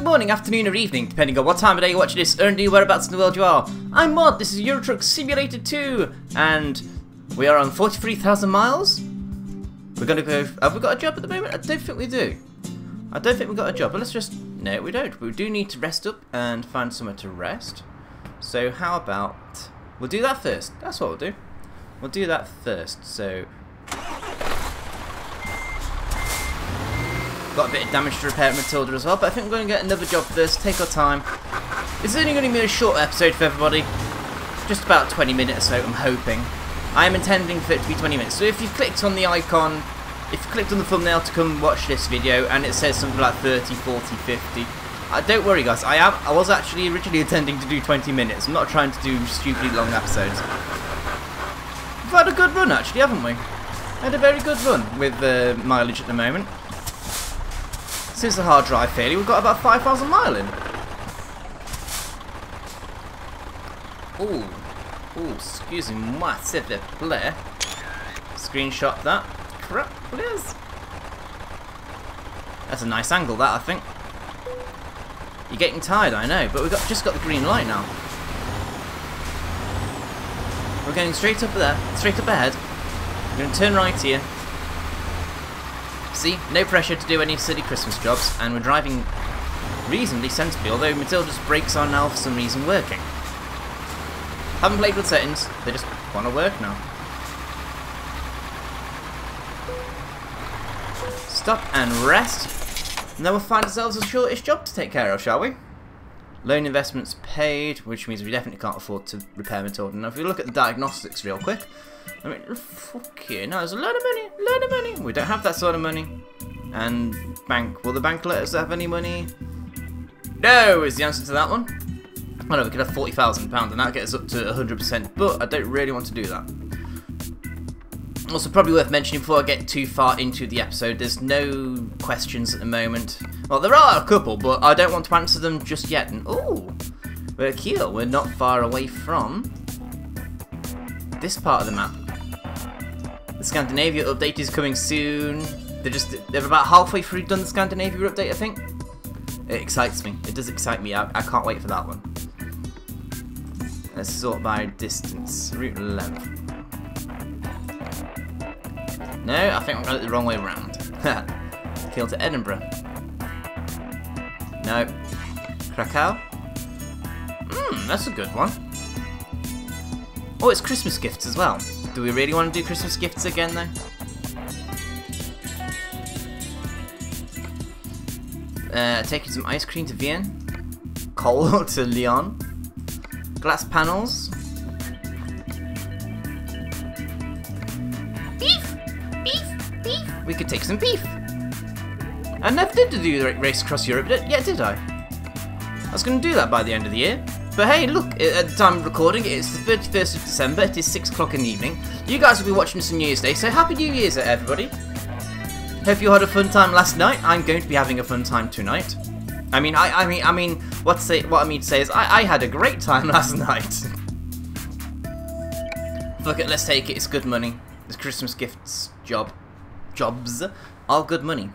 morning, afternoon or evening, depending on what time of day you're watching this, or indeed whereabouts in the world you are. I'm MoD, this is Euro Truck Simulator 2, and we are on 43,000 miles. We're going to go... Have we got a job at the moment? I don't think we do. I don't think we've got a job, but let's just... No, we don't. We do need to rest up and find somewhere to rest. So how about... We'll do that first. That's what we'll do. We'll do that first, so... Got a bit of damage to repair at Matilda as well, but I think we're going to get another job first, take our time. This is only going to be a short episode for everybody. Just about 20 minutes or so, I'm hoping. I am intending for it to be 20 minutes, so if you've clicked on the icon, if you clicked on the thumbnail to come watch this video, and it says something like 30, 40, 50, don't worry guys, I was actually originally intending to do 20 minutes. I'm not trying to do stupidly long episodes. We've had a good run actually, haven't we? Had a very good run with mileage at the moment. Since the hard drive failure, we've got about 5,000 miles in. Ooh, excuse moi, s'il vous plaît. Screenshot that. Crap, please. That's a nice angle, that I think. You're getting tired, I know, but we've just got the green light now. We're going straight up there, straight up ahead. We're going to turn right here. See, no pressure to do any silly Christmas jobs, and we're driving reasonably sensibly, although Matilda's brakes are now for some reason working. Haven't played with settings, they just want to work now. Stop and rest, and then we'll find ourselves a shortish job to take care of, shall we? Loan investments paid, which means we definitely can't afford to repair Matilda. Now if we look at the diagnostics real quick, I mean, okay, no, there's a load of money, We don't have that sort of money. And bank, will the bank let us have any money? No, is the answer to that one. I know we could have £40,000 and that gets us up to 100%, but I don't really want to do that. Also, probably worth mentioning before I get too far into the episode, there's no questions at the moment. Well, there are a couple, but I don't want to answer them just yet. And ooh, we're here. We're not far away from this part of the map. The Scandinavia update is coming soon. They're about halfway through done the Scandinavia update, I think. It excites me. It does excite me. I can't wait for that one. Let's sort by distance, route length. No, I think I got it the wrong way around. Kill to Edinburgh. No. Krakow. That's a good one. Oh, it's Christmas gifts as well. Do we really want to do Christmas gifts again, though? Taking some ice cream to Vienna. Coal to Lyon. Glass panels. Beef! We could take some beef. I never did do the race across Europe, did I? I was going to do that by the end of the year. But hey, look, at the time of recording, it's the 31st of December, it is 6 o'clock in the evening. You guys will be watching this on New Year's Day, so Happy New Year's, everybody. Hope you had a fun time last night. I'm going to be having a fun time tonight. I mean, what I mean to say is, I had a great time last night. Fuck it, let's take it, it's good money. It's Christmas gifts, jobs, all good money.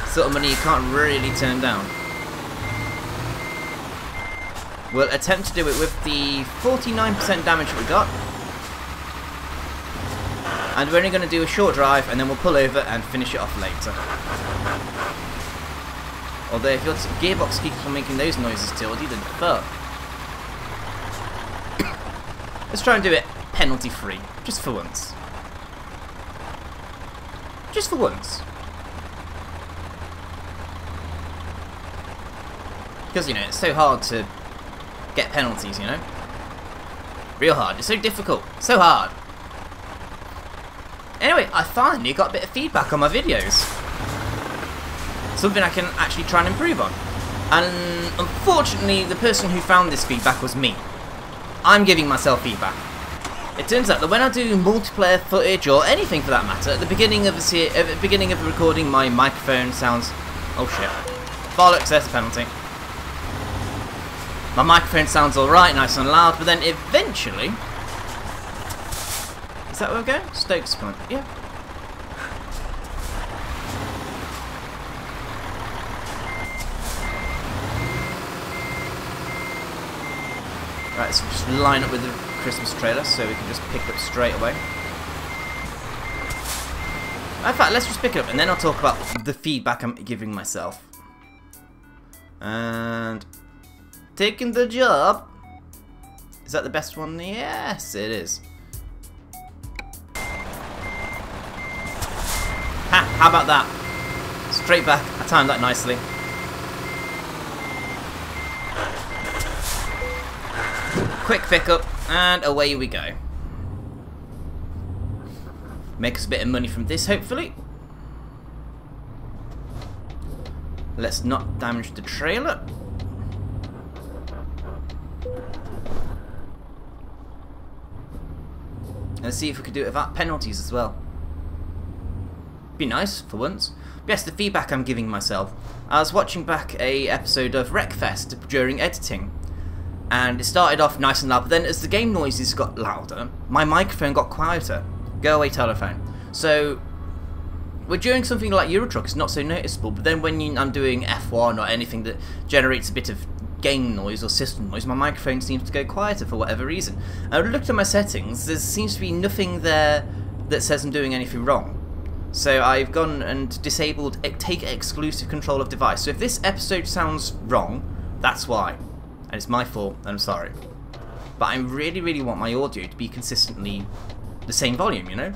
Sort of money you can't really turn down. We'll attempt to do it with the 49% damage that we got. And we're only going to do a short drive and then we'll pull over and finish it off later. Although if your gearbox keeps on making those noises, Tildy, then fuck. Let's try and do it penalty free, just for once. Just for once. Because, you know, it's so hard to get penalties, you know? Real hard. It's so difficult. So hard. Anyway, I finally got a bit of feedback on my videos. Something I can actually try and improve on. And unfortunately, the person who found this feedback was me. I'm giving myself feedback. It turns out that when I do multiplayer footage, or anything for that matter, at the beginning of the recording, my microphone sounds... Oh shit. Bollocks, there's a penalty. My microphone sounds alright, nice and loud, but then eventually... Is that where we're going? Stokes Point, yeah. Right, so just line up with the Christmas trailer so we can just pick it up straight away. In fact, let's just pick it up and then I'll talk about the feedback I'm giving myself. And taking the job. Is that the best one? Yes, it is. Ha! How about that? Straight back. I timed that nicely. Quick pickup, and away we go. Make us a bit of money from this, hopefully. Let's not damage the trailer. Let's see if we can do it without penalties as well. Be nice for once. But yes, the feedback I'm giving myself. I was watching back a episode of Wreckfest during editing. And it started off nice and loud, but then as the game noises got louder, my microphone got quieter. Go away, telephone. So, we're during something like Euro Truck, it's not so noticeable, but then when I'm doing F1 or anything that generates a bit of game noise or system noise, my microphone seems to go quieter for whatever reason. I looked at my settings, there seems to be nothing there that says I'm doing anything wrong. So I've gone and disabled take exclusive control of device. So if this episode sounds wrong, that's why. And it's my fault, and I'm sorry. But I really want my audio to be consistently the same volume, you know?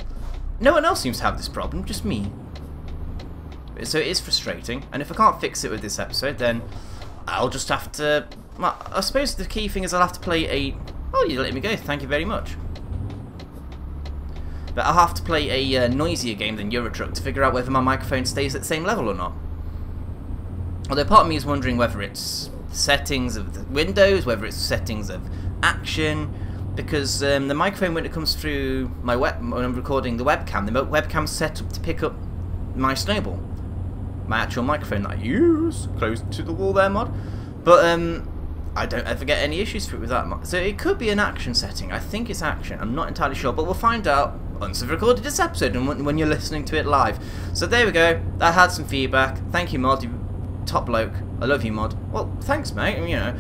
No one else seems to have this problem, just me. So it is frustrating, and if I can't fix it with this episode, then I'll just have to... Well, I suppose the key thing is I'll have to play a... Oh, you let me go, thank you very much. But I'll have to play a noisier game than Euro Truck to figure out whether my microphone stays at the same level or not. Although part of me is wondering whether it's settings of the Windows, whether it's settings of action, because the microphone, when it comes through my when I'm recording the webcam webcam's set up to pick up my snowball, my actual microphone that I use, close to the wall there, mod. But I don't ever get any issues with that. So it could be an action setting. I think it's action. I'm not entirely sure, but we'll find out once I've recorded this episode and when you're listening to it live. So there we go. That had some feedback. Thank you, mod. You top bloke. I love you, mod. Well, thanks, mate. I mean, you know,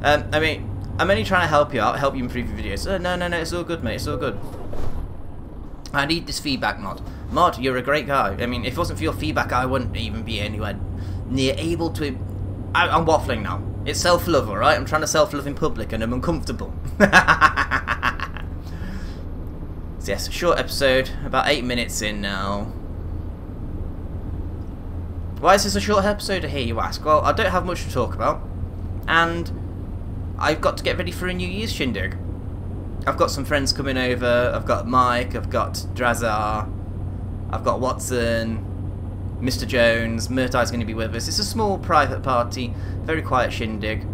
I mean, I'm only trying to help you out, help you improve your videos. No, it's all good, mate. It's all good. I need this feedback, mod. Mod, you're a great guy. I mean, if it wasn't for your feedback, I wouldn't even be anywhere near able to... I'm waffling now. It's self-love, alright? I'm trying to self-love in public and I'm uncomfortable. So yes, a short episode, about 8 minutes in now. Why is this a short episode, I hear you ask? Well, I don't have much to talk about, and I've got to get ready for a New Year's shindig. I've got some friends coming over, I've got Mike, I've got Drazar, I've got Watson, Mr. Jones, Murtai's going to be with us. It's a small private party, very quiet shindig.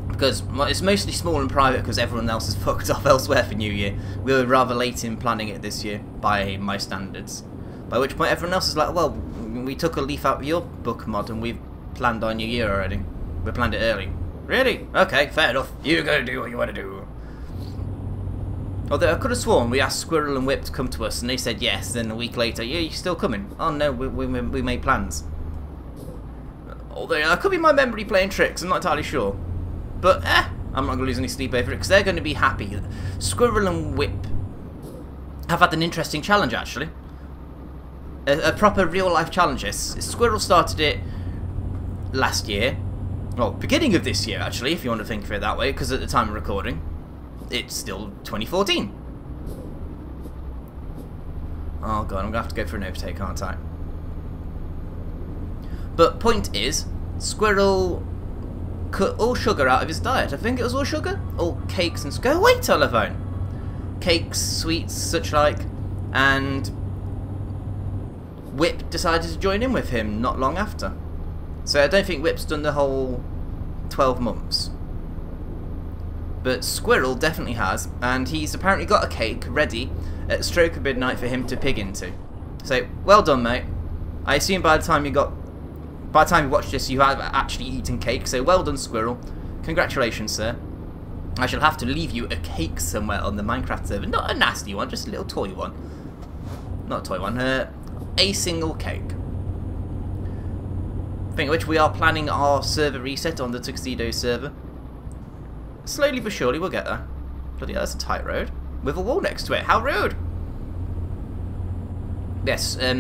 Because it's mostly small and private because everyone else is fucked off elsewhere for New Year. We were rather late in planning it this year, by my standards. By which point everyone else is like, well, we took a leaf out of your book, mod, and we've planned our New Year already. We planned it early. Really? Okay, fair enough. You go do what you want to do. Although I could have sworn we asked Squirrel and Whip to come to us, and they said yes. Then a week later, yeah, you're still coming. Oh no, we made plans. Although that could be my memory playing tricks. I'm not entirely sure. But I'm not going to lose any sleep over it because they're going to be happy. Squirrel and Whip have had an interesting challenge actually. A proper real life challenge. Squirrel started it last year. Well, beginning of this year actually, if you want to think of it that way, because at the time of recording, it's still 2014. Oh god, I'm going to have to go for an overtake, aren't I? But point is, Squirrel cut all sugar out of his diet. I think it was all sugar? All cakes and... Go away, telephone! Cakes, sweets, such like, and Whip decided to join in with him not long after. So I don't think Whip's done the whole 12 months. But Squirrel definitely has, and he's apparently got a cake ready at stroke of midnight for him to pig into. So, well done, mate. I assume by the time you watch this, you have actually eaten cake, so well done, Squirrel. Congratulations, sir. I shall have to leave you a cake somewhere on the Minecraft server. Not a nasty one, just a little toy one. Not a toy one, a single cake. Think of which, we are planning our server reset on the Tuxedo server. Slowly but surely we'll get there. Bloody hell, that's a tight road. With a wall next to it. How rude! Yes, I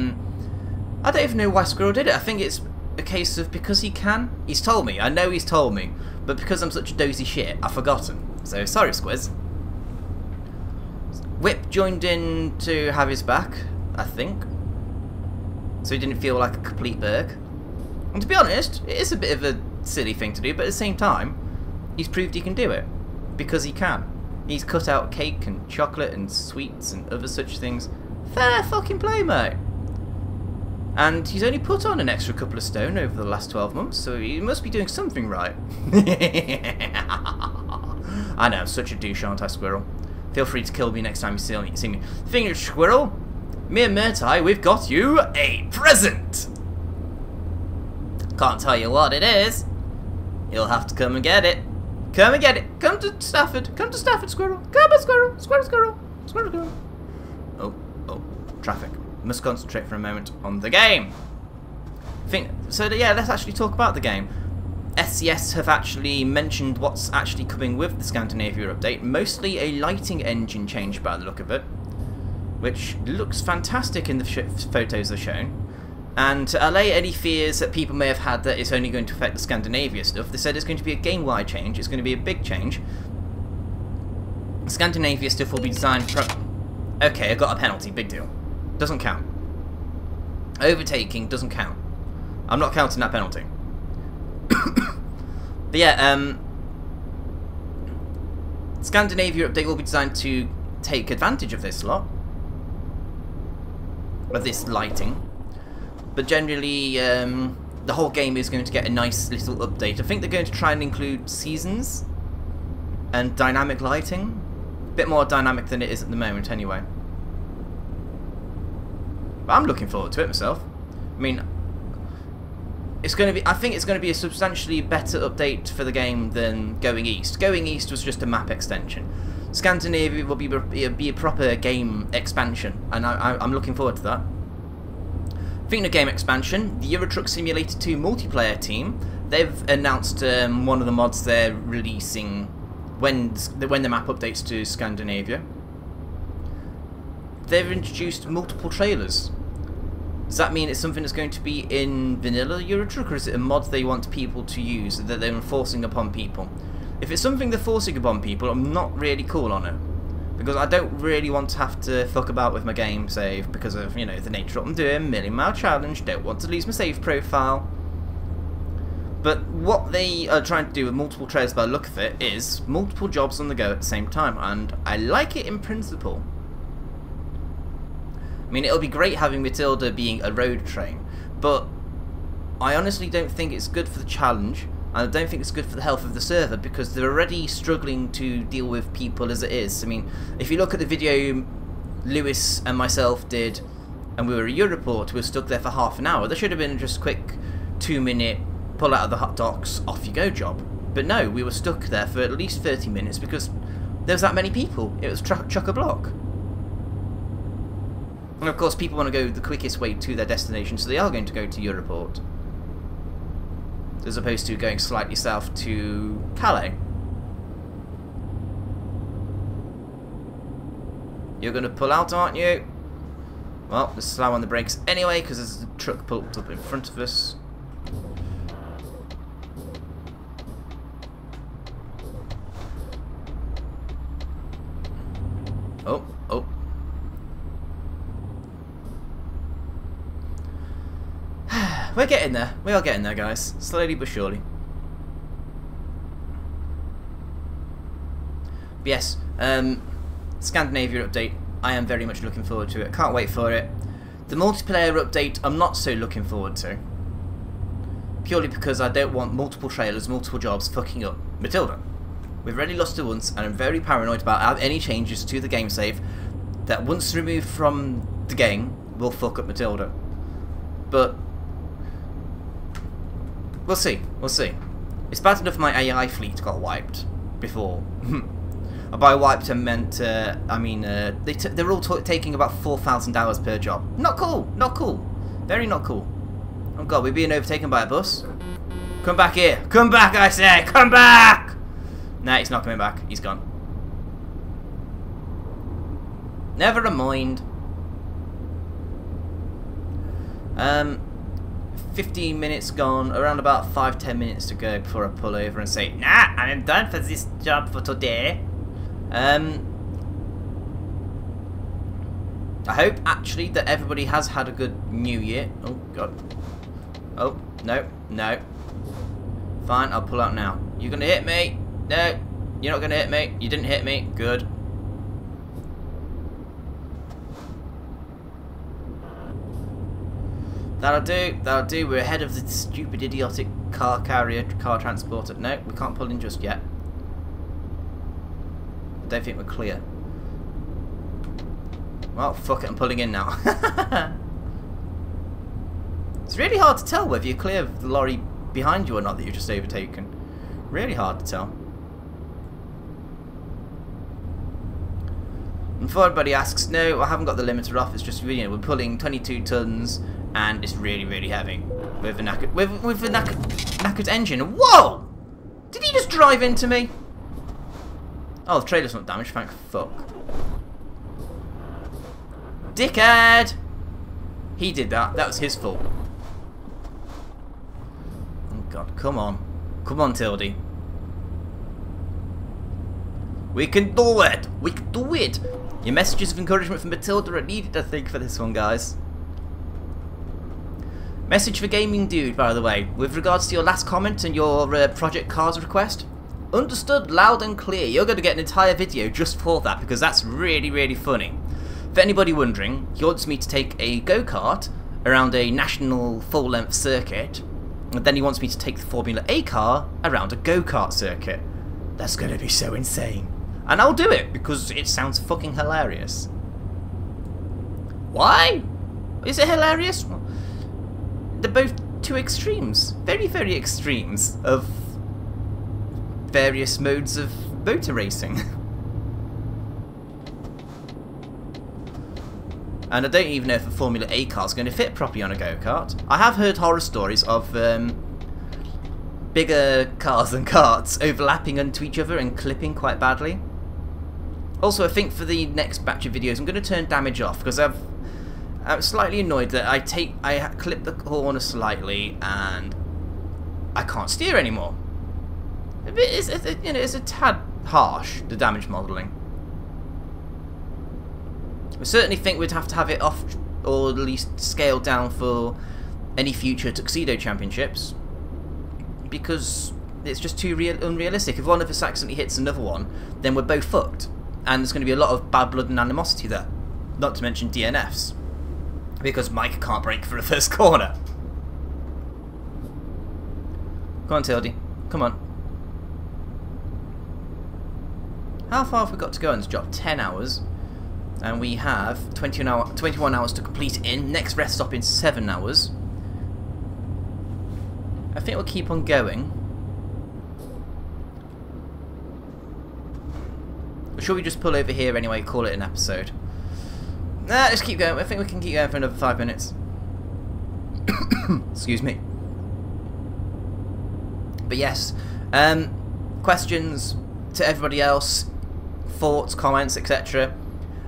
don't even know why Squirrel did it. I think it's a case of because he can. He's told me. I know he's told me. But because I'm such a dozy shit, I've forgotten. So, sorry, Squiz. Whip joined in to have his back, I think. So he didn't feel like a complete berg. And to be honest, it is a bit of a silly thing to do, but at the same time, he's proved he can do it. Because he can. He's cut out cake and chocolate and sweets and other such things. Fair fucking play, mate. And he's only put on an extra couple of stone over the last 12 months, so he must be doing something right. I know, I'm such a douche, aren't I, Squirrel? Feel free to kill me next time you see me. The thing is, Squirrel, me and Murtai, we've got you a present! Can't tell you what it is. You'll have to come and get it. Come and get it. Come to Stafford. Come to Stafford, Squirrel. Come on, Squirrel. Squirrel, Squirrel. Squirrel, Squirrel. Oh, traffic. Must concentrate for a moment on the game. Yeah, let's actually talk about the game. SCS have actually mentioned what's actually coming with the Scandinavia update. Mostly a lighting engine change by the look of it, which looks fantastic in the photos they're shown. And to allay any fears that people may have had that it's only going to affect the Scandinavia stuff, they said it's going to be a game-wide change. It's going to be a big change. Scandinavia stuff will be designed for... Okay, I got a penalty. Big deal. Doesn't count. Overtaking doesn't count. I'm not counting that penalty. But yeah, Scandinavia update will be designed to take advantage of this lot. Of this lighting. But generally, the whole game is going to get a nice little update. I think they're going to try and include seasons and dynamic lighting. A bit more dynamic than it is at the moment, anyway. But I'm looking forward to it myself. I mean, it's going to be. I think it's going to be a substantially better update for the game than Going East. Going East was just a map extension. Scandinavia will be a proper game expansion, and I'm looking forward to that. Speaking of game expansion, the Euro Truck Simulator 2 multiplayer team, they've announced one of the mods they're releasing when the map updates to Scandinavia. They've introduced multiple trailers. Does that mean it's something that's going to be in vanilla Euro Truck, or is it a mod they want people to use that they're enforcing upon people? If it's something they're forcing upon people, I'm not really cool on it. Because I don't really want to have to fuck about with my game save because of, you know, the nature of what I'm doing, million mile challenge, don't want to lose my save profile. But what they are trying to do with multiple trailers by the look of it is multiple jobs on the go at the same time, and I like it in principle. I mean, it'll be great having Matilda being a road train, but I honestly don't think it's good for the challenge. I don't think it's good for the health of the server because they're already struggling to deal with people as it is. I mean, if you look at the video Lewis and myself did and we were at Europort, we were stuck there for half an hour. There should have been just a quick 2-minute pull out of the hot docks, off you go job. But no, we were stuck there for at least 30 minutes because there was that many people. It was chock-a-block. And of course people want to go the quickest way to their destination, so they are going to go to Europort. As opposed to going slightly south to Calais. You're going to pull out, aren't you? Well, let's slam on the brakes anyway, because there's a truck pulled up in front of us. Oh. We're getting there. We are getting there, guys. Slowly but surely. But yes, Scandinavia update. I am very much looking forward to it. Can't wait for it. The multiplayer update, I'm not so looking forward to. Purely because I don't want multiple trailers, multiple jobs fucking up Matilda. We've already lost her once, and I'm very paranoid about any changes to the game save that once removed from the game will fuck up Matilda. But we'll see. We'll see. It's bad enough my AI fleet got wiped before. By wiped I meant, they're all taking about 4,000 hours per job. Not cool. Not cool. Very not cool. Oh god, we're being overtaken by a bus. Come back here. Come back, I say. Come back. Nah, he's not coming back. He's gone. Never mind. 15 minutes gone, around about 5-10 minutes to go before I pull over and say, nah, I'm done for this job for today. I hope actually that everybody has had a good New Year. Oh god. Oh, no, no. Fine, I'll pull out now. You're gonna hit me? No, you're not gonna hit me. You didn't hit me. Good. That'll do, that'll do. We're ahead of the stupid, idiotic car carrier, car transporter. No, we can't pull in just yet. I don't think we're clear. Well, fuck it, I'm pulling in now. It's really hard to tell whether you're clear of the lorry behind you or not that you've just overtaken. Really hard to tell. And before everybody asks, no, I haven't got the limiter off. It's just, you know, we're pulling 22 tons. And it's really, really heavy with a knackered engine. Whoa! Did he just drive into me? Oh, the trailer's not damaged. Thank fuck. Dickhead! He did that. That was his fault. Oh god, come on, come on, Tildy. We can do it. We can do it. Your messages of encouragement from Matilda are needed, I think, for this one, guys. Message for Gaming Dude, by the way, with regards to your last comment and your Project Cars request. Understood loud and clear. You're going to get an entire video just for that, because that's really, really funny. For anybody wondering, he wants me to take a go-kart around a national full-length circuit, and then he wants me to take the Formula A car around a go-kart circuit. That's going to be so insane. And I'll do it, because it sounds fucking hilarious. Why? Is it hilarious? They're both two extremes, very, very extremes of various modes of motor racing. And I don't even know if a Formula A car is going to fit properly on a go-kart. I have heard horror stories of bigger cars and karts overlapping into each other and clipping quite badly. Also, I think for the next batch of videos I'm going to turn damage off, because I'm slightly annoyed that I clip the corner slightly and I can't steer anymore. It's a tad harsh, the damage modelling. I certainly think we'd have to have it off, or at least scaled down for any future Tuxedo Championships, because it's just too unrealistic. If one of us accidentally hits another one, then we're both fucked, and there's going to be a lot of bad blood and animosity there, not to mention DNFs. Because Mike can't brake for a first corner. Come on, Tildy. Come on. How far have we got to go on this job? 10 hours. And we have 21 hours to complete it in. Next rest stop in 7 hours. I think we'll keep on going. Or should we just pull over here anyway, call it an episode? Nah, let's keep going. I think we can keep going for another 5 minutes. Excuse me. But yes, questions to everybody else, thoughts, comments, etc.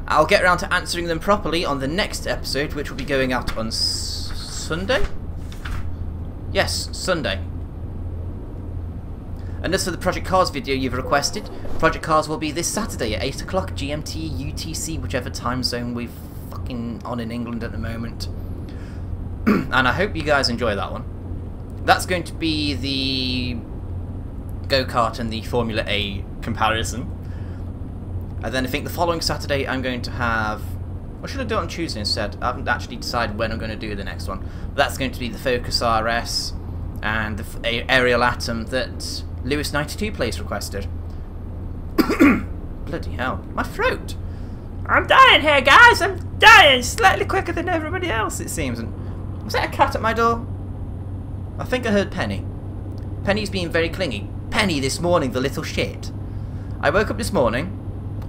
I'll get around to answering them properly on the next episode, which will be going out on Sunday? Yes, Sunday. And as for the Project Cars video you've requested, Project Cars will be this Saturday at 8 o'clock GMT, UTC, whichever time zone we've fucking on in England at the moment. And I hope you guys enjoy that one. That's going to be the go-kart and the Formula A comparison. And then I think the following Saturday I'm going to have... Or should I do it on Tuesday instead? I haven't actually decided when I'm going to do the next one. But that's going to be the Focus RS and the Aerial Atom that Lewis92 Plays requested. Bloody hell. My throat! I'm dying here, guys! I'm dying! Slightly quicker than everybody else, it seems. And was that a cat at my door? I think I heard Penny. Penny's being very clingy. Penny this morning, the little shit. I woke up this morning.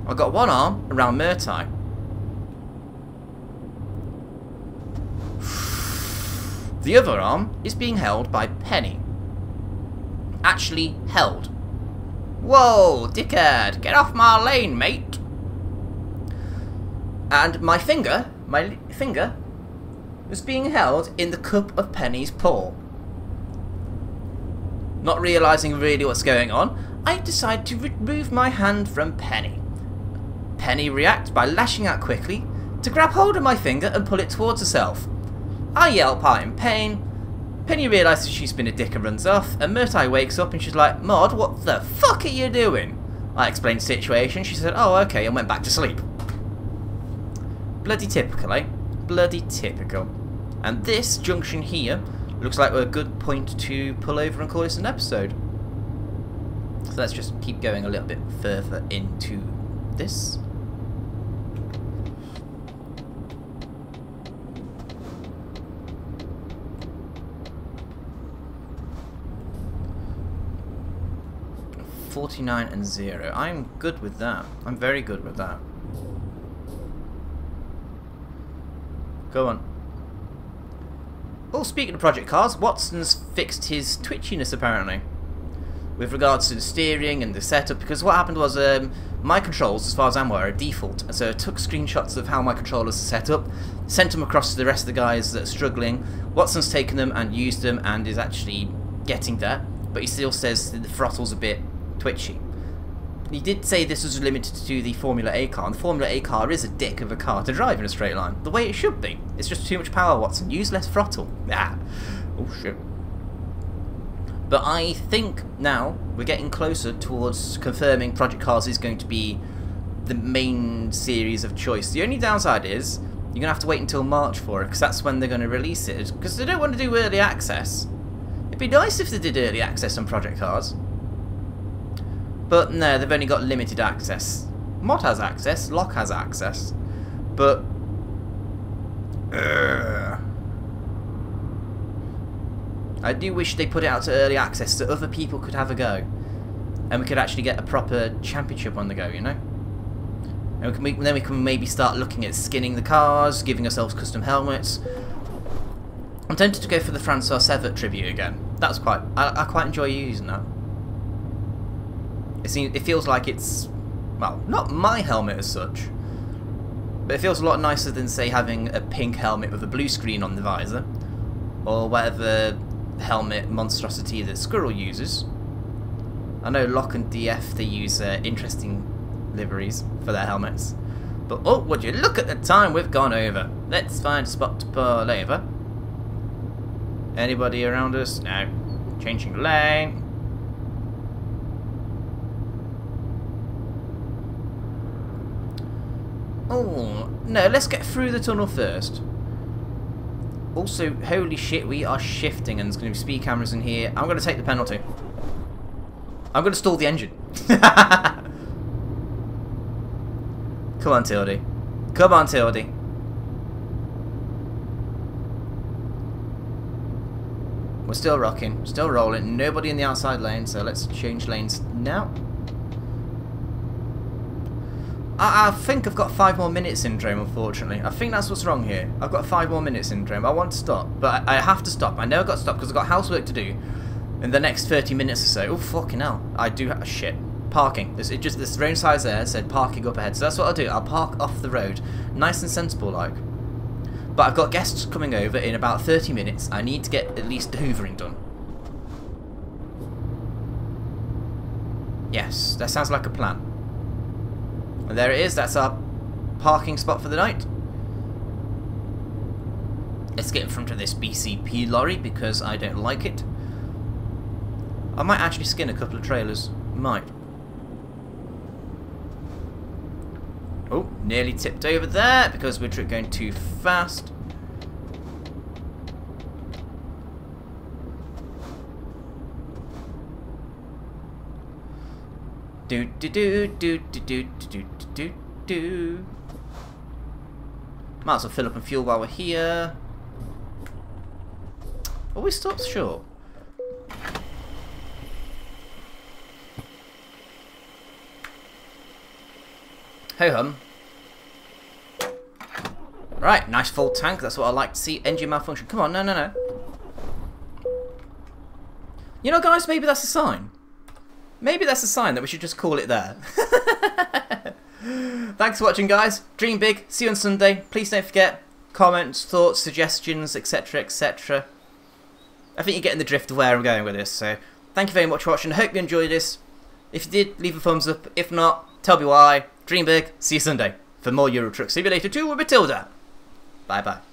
I got one arm around Murtai. The other arm is being held by Penny. Actually held. Whoa, dickhead, get off my lane, mate. And my finger was being held in the cup of Penny's paw. Not realising really what's going on, I decide to remove my hand from Penny. Penny reacts by lashing out quickly to grab hold of my finger and pull it towards herself. I yelp out in pain. Penny realises she's been a dick and runs off, and Murtai wakes up and she's like, "Mod, what the fuck are you doing?" I explained the situation. She said, "Oh, okay," and went back to sleep. Bloody typical, eh? Bloody typical. And this junction here looks like a good point to pull over and call this an episode. So let's just keep going a little bit further into this. $49 and 0. I'm good with that. I'm very good with that. Go on. Oh, speaking of project cars, Watson's fixed his twitchiness apparently with regards to the steering and the setup, because what happened was my controls, as far as I'm aware, are default, and so I took screenshots of how my controllers are set up, sent them across to the rest of the guys that are struggling. Watson's taken them and used them and is actually getting there, but he still says that the throttle's a bit twitchy. He did say this was limited to the Formula A car, and the Formula A car is a dick of a car to drive in a straight line. The way it should be. It's just too much power, Watson. Use less throttle. Ah. Oh shit. But I think now we're getting closer towards confirming Project Cars is going to be the main series of choice. The only downside is you're going to have to wait until March for it, because that's when they're going to release it. Because they don't want to do early access. It'd be nice if they did early access on Project Cars. But no, they've only got limited access. MoD has access, Lock has access, but I do wish they put it out to early access so other people could have a go, and we could actually get a proper championship on the go, you know. And then we can maybe start looking at skinning the cars, giving ourselves custom helmets. I'm tempted to go for the Francois Severt tribute again. That's quite. I quite enjoy using that. It feels like it's, well, not my helmet as such, but it feels a lot nicer than, say, having a pink helmet with a blue screen on the visor, or whatever helmet monstrosity that Squirrel uses. I know Lock and DF, they use interesting liveries for their helmets. But, oh, would you look at the time we've gone over. Let's find a spot to pull over. Anybody around us? No. Changing lane. Oh, no, let's get through the tunnel first. Also, holy shit, we are shifting and there's going to be speed cameras in here. I'm going to take the penalty. I'm going to stall the engine. Come on, Tildy. Come on, Tildy. We're still rocking, still rolling. Nobody in the outside lane, so let's change lanes now. I think I've got 5 more minute syndrome, unfortunately. I think that's what's wrong here. I've got 5 more minute syndrome. I want to stop, but I have to stop. I know I've got to stop because I've got housework to do in the next 30 minutes or so. Oh, fucking hell. I do have... shit. Parking. This road sign there said parking up ahead, so that's what I'll do. I'll park off the road. Nice and sensible, like. But I've got guests coming over in about 30 minutes. I need to get at least the hoovering done. Yes, that sounds like a plan. And there it is, that's our parking spot for the night. Let's get in front of this BCP lorry because I don't like it. I might actually skin a couple of trailers. Might. Oh, nearly tipped over there because we're going too fast. Do do do do do do do do do. Might as well fill up and fuel while we're here. Oh, we stopped short. Ho hum. Right, nice full tank. That's what I like to see. Engine malfunction. Come on, no, no, no. You know, guys, maybe that's a sign. Maybe that's a sign that we should just call it there. Thanks for watching, guys. Dream big. See you on Sunday. Please don't forget comments, thoughts, suggestions, etc, etc. I think you're getting the drift of where I'm going with this, so thank you very much for watching. I hope you enjoyed this. If you did, leave a thumbs up. If not, tell me why. Dream big. See you Sunday for more Euro Truck Simulator 2 with Matilda. Bye bye.